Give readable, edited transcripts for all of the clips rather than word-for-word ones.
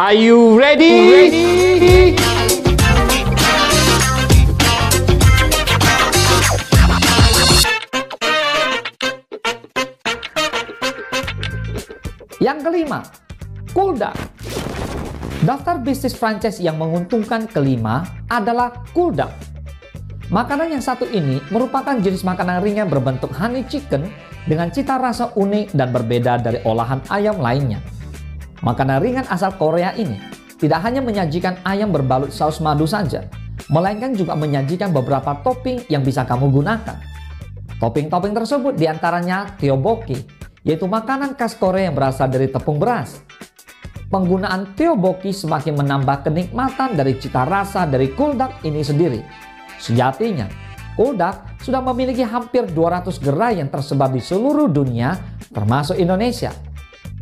Are you ready? Yang kelima, Coolduck. Daftar bisnis franchise yang menguntungkan kelima adalah Coolduck. Makanan yang satu ini merupakan jenis makanan ringan berbentuk honey chicken dengan cita rasa unik dan berbeda dari olahan ayam lainnya. Makanan ringan asal Korea ini tidak hanya menyajikan ayam berbalut saus madu saja, melainkan juga menyajikan beberapa topping yang bisa kamu gunakan. Topping-topping tersebut diantaranya tteokbokki, yaitu makanan khas Korea yang berasal dari tepung beras. Penggunaan tteokbokki semakin menambah kenikmatan dari cita rasa dari Coolduck ini sendiri. Sejatinya, Coolduck sudah memiliki hampir 200 gerai yang tersebar di seluruh dunia, termasuk Indonesia,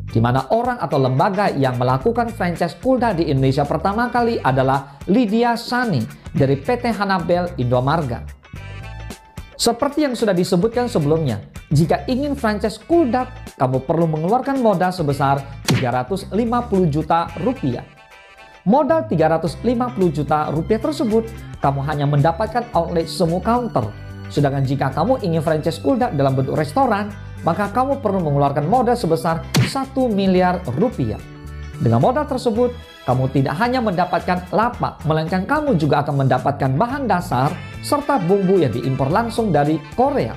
di mana orang atau lembaga yang melakukan franchise Coolduck di Indonesia pertama kali adalah Lydia Sani dari PT Hanabel Indomarga. Seperti yang sudah disebutkan sebelumnya, jika ingin franchise Coolduck, kamu perlu mengeluarkan modal sebesar 350 juta rupiah. Modal 350 juta rupiah tersebut, kamu hanya mendapatkan outlet semu counter. Sedangkan jika kamu ingin franchise Coolduck dalam bentuk restoran, maka kamu perlu mengeluarkan modal sebesar 1 miliar rupiah. Dengan modal tersebut, kamu tidak hanya mendapatkan lapak, melainkan kamu juga akan mendapatkan bahan dasar serta bumbu yang diimpor langsung dari Korea.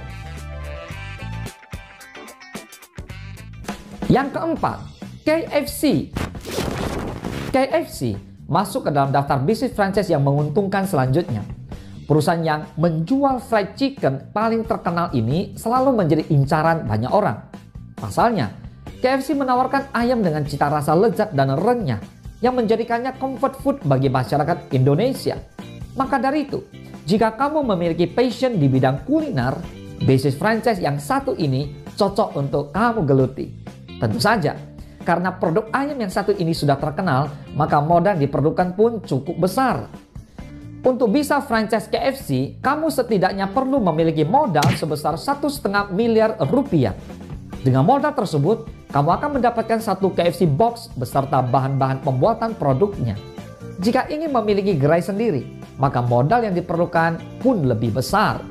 Yang keempat, KFC. KFC masuk ke dalam daftar bisnis franchise yang menguntungkan selanjutnya. Perusahaan yang menjual fried chicken paling terkenal ini selalu menjadi incaran banyak orang. Pasalnya, KFC menawarkan ayam dengan cita rasa lezat dan renyah yang menjadikannya comfort food bagi masyarakat Indonesia. Maka dari itu, jika kamu memiliki passion di bidang kuliner, bisnis franchise yang satu ini cocok untuk kamu geluti. Tentu saja, karena produk ayam yang satu ini sudah terkenal, maka modal yang diperlukan pun cukup besar. Untuk bisa franchise KFC, kamu setidaknya perlu memiliki modal sebesar 1,5 miliar rupiah. Dengan modal tersebut, kamu akan mendapatkan satu KFC box beserta bahan-bahan pembuatan produknya. Jika ingin memiliki gerai sendiri, maka modal yang diperlukan pun lebih besar,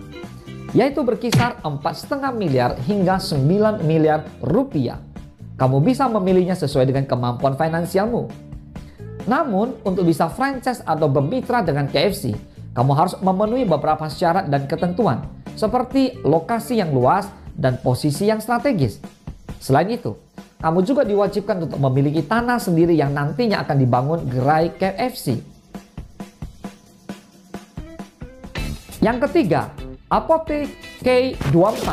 yaitu berkisar 4,5 miliar hingga 9 miliar rupiah. Kamu bisa memilihnya sesuai dengan kemampuan finansialmu. Namun, untuk bisa franchise atau bermitra dengan KFC, kamu harus memenuhi beberapa syarat dan ketentuan, seperti lokasi yang luas dan posisi yang strategis. Selain itu, kamu juga diwajibkan untuk memiliki tanah sendiri yang nantinya akan dibangun gerai KFC. Yang ketiga, Apotek K24.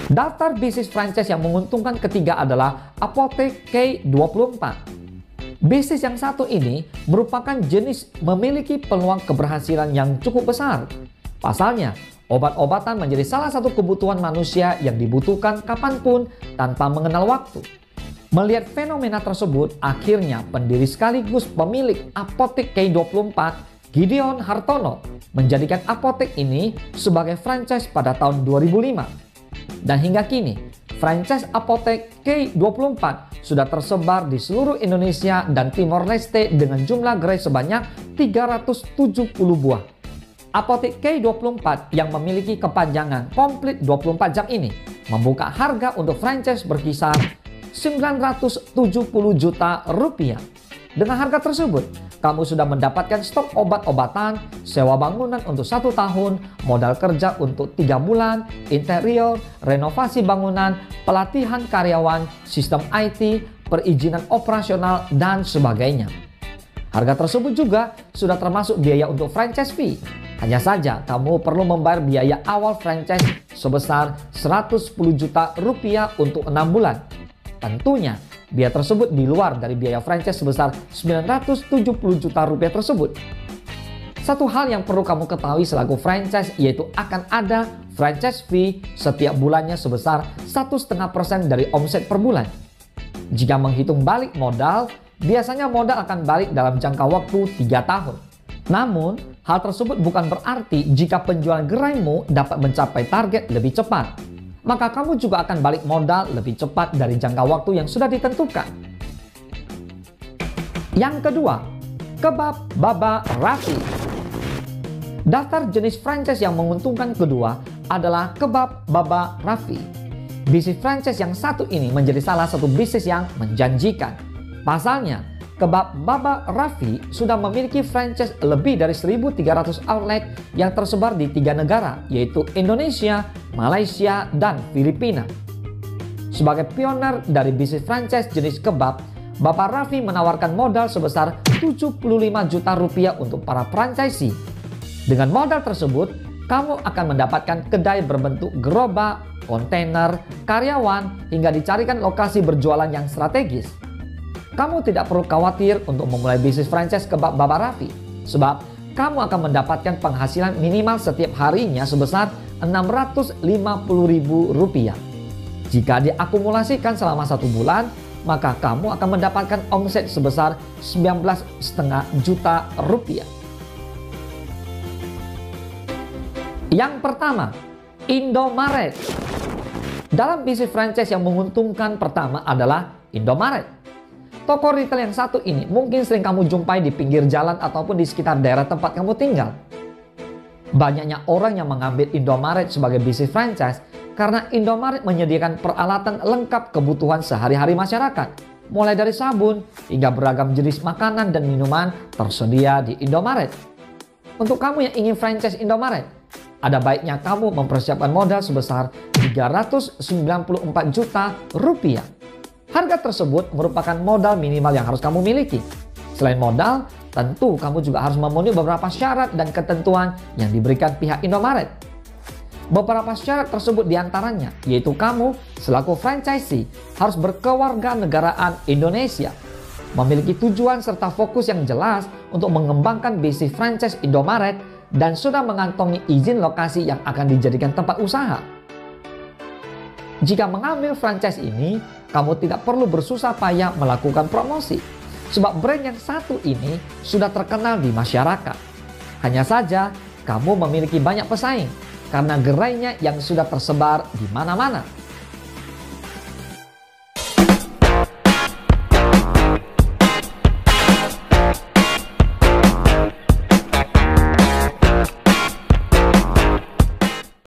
Daftar bisnis franchise yang menguntungkan ketiga adalah Apotek K24. Bisnis yang satu ini merupakan jenis memiliki peluang keberhasilan yang cukup besar. Pasalnya, obat-obatan menjadi salah satu kebutuhan manusia yang dibutuhkan kapanpun tanpa mengenal waktu. Melihat fenomena tersebut, akhirnya pendiri sekaligus pemilik Apotek K24, Gideon Hartono, menjadikan apotek ini sebagai franchise pada tahun 2005. Dan hingga kini, franchise Apotek K24 sudah tersebar di seluruh Indonesia dan Timor Leste dengan jumlah gerai sebanyak 370 buah. Apotek K24 yang memiliki kepanjangan komplit 24 jam ini membuka harga untuk franchise berkisar 970 juta rupiah. Dengan harga tersebut, kamu sudah mendapatkan stok obat-obatan, sewa bangunan untuk 1 tahun, modal kerja untuk 3 bulan, interior, renovasi bangunan, pelatihan karyawan, sistem IT, perizinan operasional, dan sebagainya. Harga tersebut juga sudah termasuk biaya untuk franchise fee. Hanya saja kamu perlu membayar biaya awal franchise sebesar 110 juta rupiah untuk 6 bulan. Tentunya, biaya tersebut di luar dari biaya franchise sebesar 970 juta rupiah tersebut. Satu hal yang perlu kamu ketahui selaku franchise yaitu akan ada franchise fee setiap bulannya sebesar 1,5% dari omset per bulan. Jika menghitung balik modal, biasanya modal akan balik dalam jangka waktu 3 tahun. Namun, hal tersebut bukan berarti jika penjualan geraimu dapat mencapai target lebih cepat, maka kamu juga akan balik modal lebih cepat dari jangka waktu yang sudah ditentukan. Yang kedua, kebab Baba Raffi. Daftar jenis franchise yang menguntungkan kedua adalah kebab Baba Raffi. Bisnis franchise yang satu ini menjadi salah satu bisnis yang menjanjikan. Pasalnya, kebab Baba Raffi sudah memiliki franchise lebih dari 1.300 outlet yang tersebar di 3 negara, yaitu Indonesia, Malaysia, dan Filipina. Sebagai pioner dari bisnis franchise jenis kebab, Baba Raffi menawarkan modal sebesar 75 juta rupiah untuk para franchisee. Dengan modal tersebut, kamu akan mendapatkan kedai berbentuk gerobak, kontainer, karyawan, hingga dicarikan lokasi berjualan yang strategis. Kamu tidak perlu khawatir untuk memulai bisnis franchise kebab Baba Raffi, sebab kamu akan mendapatkan penghasilan minimal setiap harinya sebesar Rp650.000. Jika diakumulasikan selama 1 bulan, maka kamu akan mendapatkan omset sebesar Rp19,5 juta. Yang pertama, Indomaret. Dalam bisnis franchise yang menguntungkan pertama adalah Indomaret. Toko retail yang satu ini mungkin sering kamu jumpai di pinggir jalan ataupun di sekitar daerah tempat kamu tinggal. Banyaknya orang yang mengambil Indomaret sebagai bisnis franchise karena Indomaret menyediakan peralatan lengkap kebutuhan sehari-hari masyarakat. Mulai dari sabun hingga beragam jenis makanan dan minuman tersedia di Indomaret. Untuk kamu yang ingin franchise Indomaret, ada baiknya kamu mempersiapkan modal sebesar Rp394 juta. Harga tersebut merupakan modal minimal yang harus kamu miliki. Selain modal, tentu kamu juga harus memenuhi beberapa syarat dan ketentuan yang diberikan pihak Indomaret. Beberapa syarat tersebut diantaranya, yaitu kamu selaku franchisee harus berkewarganegaraan Indonesia, memiliki tujuan serta fokus yang jelas untuk mengembangkan bisnis franchise Indomaret, dan sudah mengantongi izin lokasi yang akan dijadikan tempat usaha. Jika mengambil franchise ini, kamu tidak perlu bersusah payah melakukan promosi, sebab brand yang satu ini sudah terkenal di masyarakat. Hanya saja, kamu memiliki banyak pesaing karena gerainya yang sudah tersebar di mana-mana.